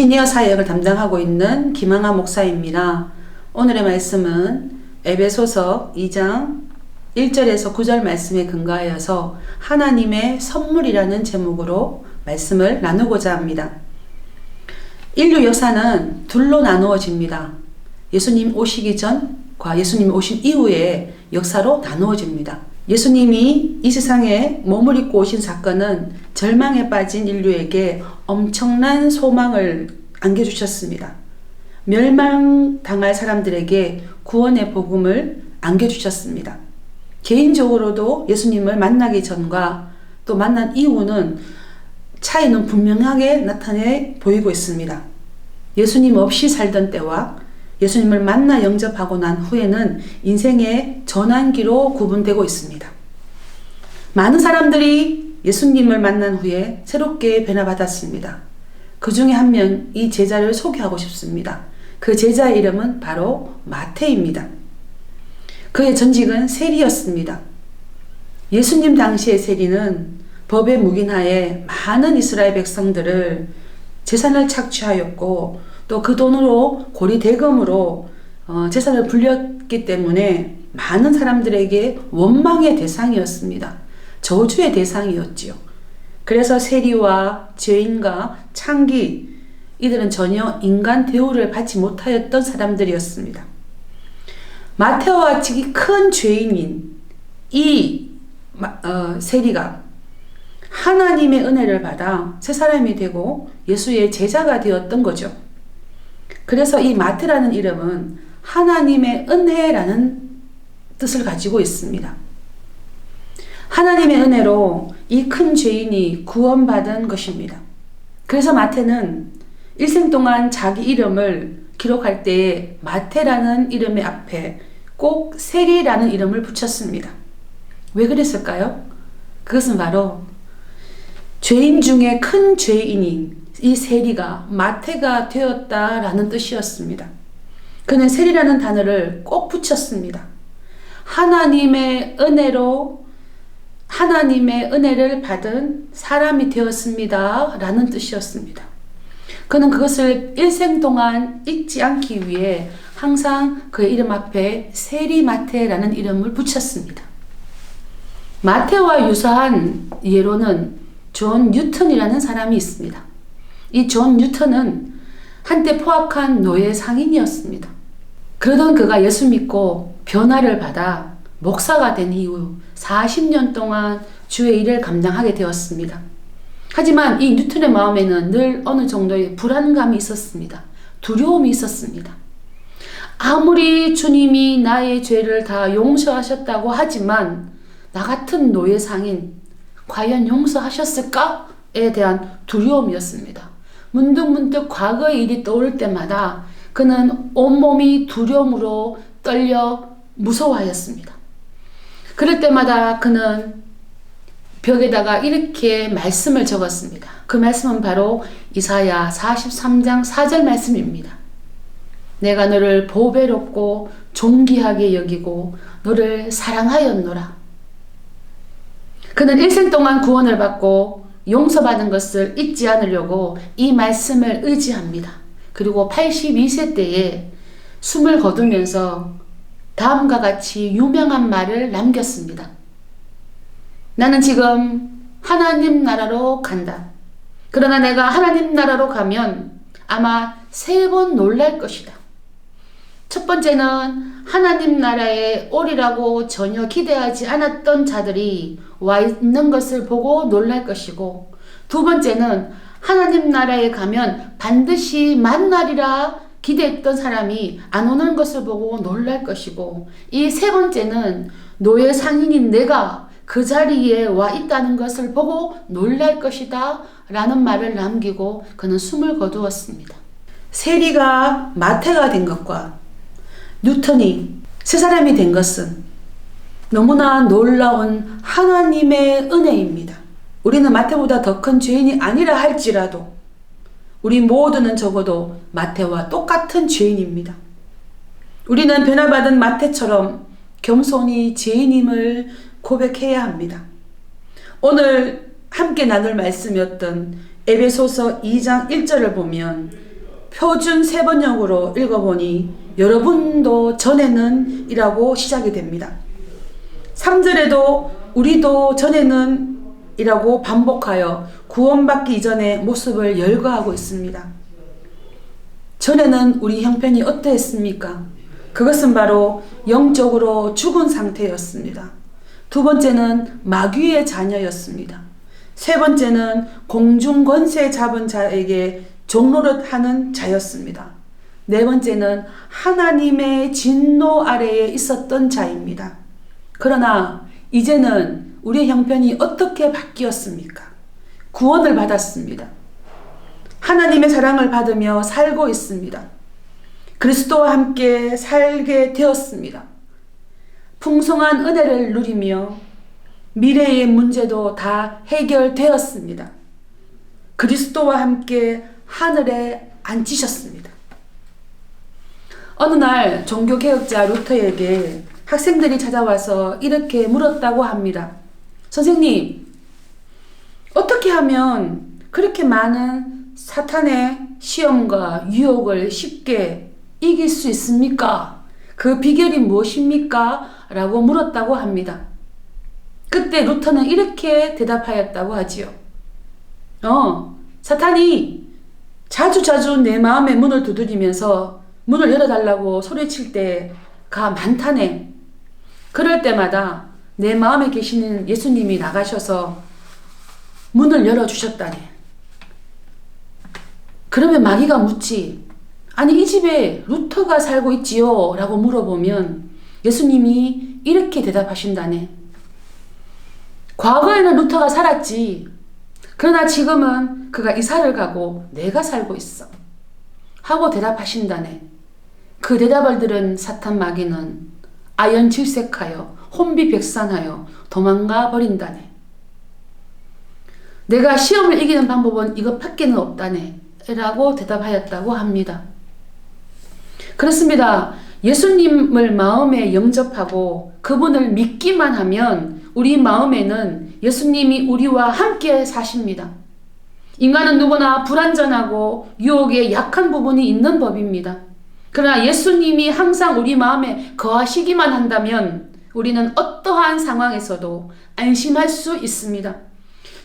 시니어 사역을 담당하고 있는 김항아 목사입니다. 오늘의 말씀은 에베소서 2장 1절에서 9절 말씀에 근거하여서 하나님의 선물이라는 제목으로 말씀을 나누고자 합니다. 인류 역사는 둘로 나누어집니다. 예수님 오시기 전과 예수님 오신 이후의 역사로 나누어집니다. 예수님이 이 세상에 몸을 입고 오신 사건은 절망에 빠진 인류에게 엄청난 소망을 안겨주셨습니다. 멸망당할 사람들에게 구원의 복음을 안겨주셨습니다. 개인적으로도 예수님을 만나기 전과 또 만난 이후는 차이는 분명하게 나타내 보이고 있습니다. 예수님 없이 살던 때와 예수님을 만나 영접하고 난 후에는 인생의 전환기로 구분되고 있습니다. 많은 사람들이 예수님을 만난 후에 새롭게 변화받았습니다. 그 중에 한 명, 이 제자를 소개하고 싶습니다. 그 제자의 이름은 바로 마태입니다. 그의 전직은 세리였습니다. 예수님 당시의 세리는 법에 묵인하에 많은 이스라엘 백성들을 재산을 착취하였고 또 그 돈으로 고리 대금으로 재산을 불렸기 때문에 많은 사람들에게 원망의 대상이었습니다. 저주의 대상이었지요. 그래서 세리와 죄인과 창기 이들은 전혀 인간 대우를 받지 못하였던 사람들이었습니다. 마태와 같이 큰 죄인인 이 세리가 하나님의 은혜를 받아 새 사람이 되고 예수의 제자가 되었던 거죠. 그래서 이 마태라는 이름은 하나님의 은혜라는 뜻을 가지고 있습니다. 하나님의 은혜로 이 큰 죄인이 구원받은 것입니다. 그래서 마태는 일생 동안 자기 이름을 기록할 때에 마태라는 이름의 앞에 꼭 세리라는 이름을 붙였습니다. 왜 그랬을까요? 그것은 바로 죄인 중에 큰 죄인인 이 세리가 마태가 되었다라는 뜻이었습니다. 그는 세리라는 단어를 꼭 붙였습니다. 하나님의 은혜로 하나님의 은혜를 받은 사람이 되었습니다 라는 뜻이었습니다. 그는 그것을 일생 동안 잊지 않기 위해 항상 그의 이름 앞에 세리 마태라는 이름을 붙였습니다. 마태와 유사한 예로는 존 뉴턴이라는 사람이 있습니다. 이 존 뉴턴은 한때 포악한 노예 상인이었습니다. 그러던 그가 예수 믿고 변화를 받아 목사가 된 이후 40년 동안 주의 일을 감당하게 되었습니다. 하지만 이 뉴턴의 마음에는 늘 어느 정도의 불안감이 있었습니다. 두려움이 있었습니다. 아무리 주님이 나의 죄를 다 용서하셨다고 하지만 나 같은 노예 상인 과연 용서하셨을까에 대한 두려움이었습니다. 문득문득 과거의 일이 떠오를 때마다 그는 온몸이 두려움으로 떨려 무서워하였습니다. 그럴 때마다 그는 벽에다가 이렇게 말씀을 적었습니다. 그 말씀은 바로 이사야 43장 4절 말씀입니다. 내가 너를 보배롭고 존귀하게 여기고 너를 사랑하였노라. 그는 일생 동안 구원을 받고 용서받은 것을 잊지 않으려고 이 말씀을 의지합니다. 그리고 82세 때에 숨을 거두면서 다음과 같이 유명한 말을 남겼습니다. 나는 지금 하나님 나라로 간다. 그러나 내가 하나님 나라로 가면 아마 3번 놀랄 것이다. 첫 번째는 하나님 나라에 오리라고 전혀 기대하지 않았던 자들이 와 있는 것을 보고 놀랄 것이고, 두 번째는 하나님 나라에 가면 반드시 만나리라 기대했던 사람이 안 오는 것을 보고 놀랄 것이고, 이 세 번째는 노예 상인인 내가 그 자리에 와 있다는 것을 보고 놀랄 것이다 라는 말을 남기고 그는 숨을 거두었습니다. 세리가 마태가 된 것과 뉴턴이 새 사람이 된 것은 너무나 놀라운 하나님의 은혜입니다. 우리는 마태보다 더 큰 죄인이 아니라 할지라도 우리 모두는 적어도 마태와 똑같은 죄인입니다. 우리는 변화받은 마태처럼 겸손히 죄인임을 고백해야 합니다. 오늘 함께 나눌 말씀이었던 에베소서 2장 1절을 보면 표준 세번역으로 읽어보니 여러분도 전에는 이라고 시작이 됩니다. 3절에도 우리도 전에는 이라고 반복하여 구원받기 이전의 모습을 열거하고 있습니다. 전에는 우리 형편이 어떠했습니까? 그것은 바로 영적으로 죽은 상태였습니다. 두 번째는 마귀의 자녀였습니다. 세 번째는 공중 권세 잡은 자에게 종노릇하는 자였습니다. 네 번째는 하나님의 진노 아래에 있었던 자입니다. 그러나 이제는 우리의 형편이 어떻게 바뀌었습니까? 구원을 받았습니다. 하나님의 사랑을 받으며 살고 있습니다. 그리스도와 함께 살게 되었습니다. 풍성한 은혜를 누리며 미래의 문제도 다 해결되었습니다. 그리스도와 함께 하늘에 앉히셨습니다. 어느 날 종교개혁자 루터에게 학생들이 찾아와서 이렇게 물었다고 합니다. 선생님, 어떻게 하면 그렇게 많은 사탄의 시험과 유혹을 쉽게 이길 수 있습니까? 그 비결이 무엇입니까? 라고 물었다고 합니다. 그때 루터는 이렇게 대답하였다고 하지요. 사탄이 자주자주 내 마음의 문을 두드리면서 문을 열어달라고 소리칠 때가 많다네. 그럴 때마다 내 마음에 계시는 예수님이 나가셔서 문을 열어주셨다네. 그러면 마귀가 묻지. 아니, 이 집에 루터가 살고 있지요? 라고 물어보면 예수님이 이렇게 대답하신다네. 과거에는 루터가 살았지. 그러나 지금은 그가 이사를 가고 내가 살고 있어. 하고 대답하신다네. 그 대답을 들은 사탄 마귀는 아연질색하여 혼비백산하여 도망가 버린다네. 내가 시험을 이기는 방법은 이것밖에는 없다네. 라고 대답하였다고 합니다. 그렇습니다. 예수님을 마음에 영접하고 그분을 믿기만 하면 우리 마음에는 예수님이 우리와 함께 사십니다. 인간은 누구나 불완전하고 유혹에 약한 부분이 있는 법입니다. 그러나 예수님이 항상 우리 마음에 거하시기만 한다면 우리는 어떠한 상황에서도 안심할 수 있습니다.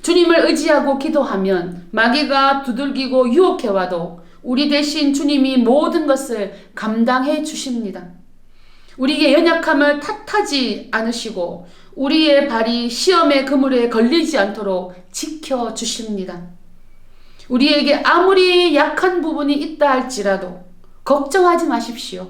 주님을 의지하고 기도하면 마귀가 두들기고 유혹해와도 우리 대신 주님이 모든 것을 감당해 주십니다. 우리의 연약함을 탓하지 않으시고 우리의 발이 시험의 그물에 걸리지 않도록 지켜주십니다. 우리에게 아무리 약한 부분이 있다 할지라도 걱정하지 마십시오.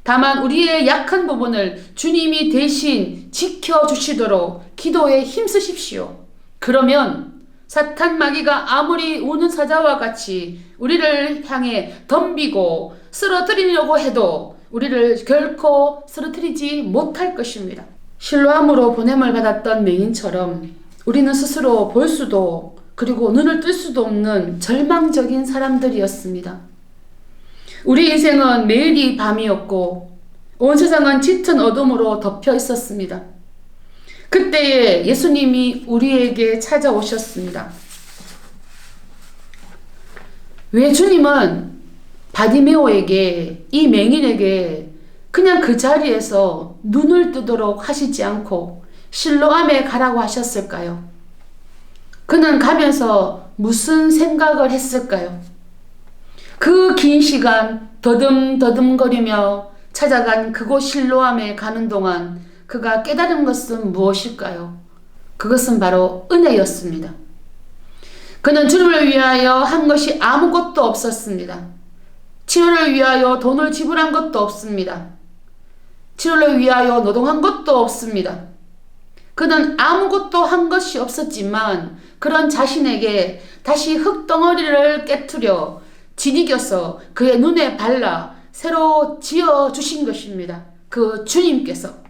다만 우리의 약한 부분을 주님이 대신 지켜주시도록 기도에 힘쓰십시오. 그러면 사탄 마귀가 아무리 우는 사자와 같이 우리를 향해 덤비고 쓰러뜨리려고 해도 우리를 결코 쓰러뜨리지 못할 것입니다. 실로암으로 보냄을 받았던 맹인처럼 우리는 스스로 볼 수도 그리고 눈을 뜰 수도 없는 절망적인 사람들이었습니다. 우리 인생은 매일이 밤이었고 온 세상은 짙은 어둠으로 덮여 있었습니다. 그때에 예수님이 우리에게 찾아오셨습니다. 왜 주님은 바디메오에게, 이 맹인에게 그냥 그 자리에서 눈을 뜨도록 하시지 않고 실로암에 가라고 하셨을까요? 그는 가면서 무슨 생각을 했을까요? 그 긴 시간 더듬더듬거리며 찾아간 그곳 실로암에 가는 동안 그가 깨달은 것은 무엇일까요? 그것은 바로 은혜였습니다. 그는 주님을 위하여 한 것이 아무것도 없었습니다. 치료를 위하여 돈을 지불한 것도 없습니다. 치료를 위하여 노동한 것도 없습니다. 그는 아무것도 한 것이 없었지만 그런 자신에게 다시 흙덩어리를 깨트려 지니겨서 그의 눈에 발라 새로 지어주신 것입니다. 그 주님께서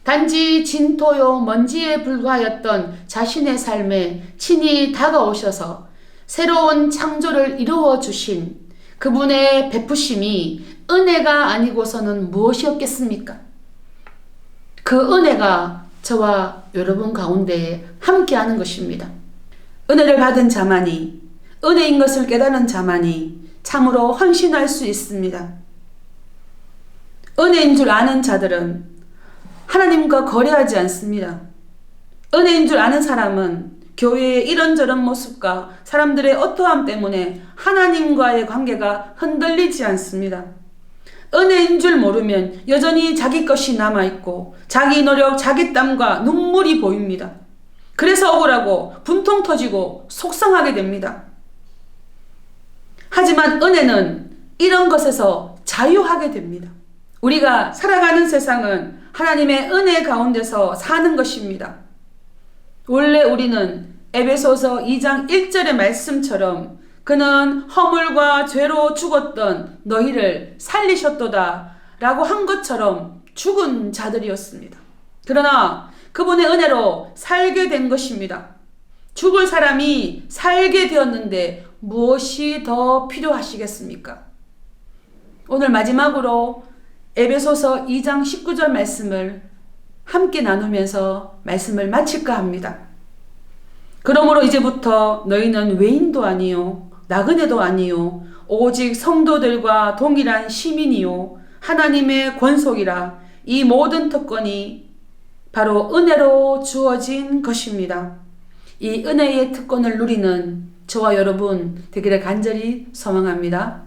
단지 진토요 먼지에 불과하였던 자신의 삶에 친히 다가오셔서 새로운 창조를 이루어 주신 그분의 베푸심이 은혜가 아니고서는 무엇이었겠습니까? 그 은혜가 저와 여러분 가운데에 함께하는 것입니다. 은혜를 받은 자만이, 은혜인 것을 깨닫는 자만이 참으로 헌신할 수 있습니다. 은혜인 줄 아는 자들은 하나님과 거래하지 않습니다. 은혜인 줄 아는 사람은 교회의 이런저런 모습과 사람들의 어떠함 때문에 하나님과의 관계가 흔들리지 않습니다. 은혜인 줄 모르면 여전히 자기 것이 남아있고 자기 노력, 자기 땀과 눈물이 보입니다. 그래서 억울하고 분통 터지고 속상하게 됩니다. 하지만 은혜는 이런 것에서 자유하게 됩니다. 우리가 살아가는 세상은 하나님의 은혜 가운데서 사는 것입니다. 원래 우리는 에베소서 2장 1절의 말씀처럼 그는 허물과 죄로 죽었던 너희를 살리셨도다 라고 한 것처럼 죽은 자들이었습니다. 그러나 그분의 은혜로 살게 된 것입니다. 죽을 사람이 살게 되었는데 무엇이 더 필요하시겠습니까? 오늘 마지막으로 에베소서 2장 19절 말씀을 함께 나누면서 말씀을 마칠까 합니다. 그러므로 이제부터 너희는 외인도 아니요 나그네도 아니요 오직 성도들과 동일한 시민이요 하나님의 권속이라. 이 모든 특권이 바로 은혜로 주어진 것입니다. 이 은혜의 특권을 누리는 저와 여러분 되기를 간절히 소망합니다.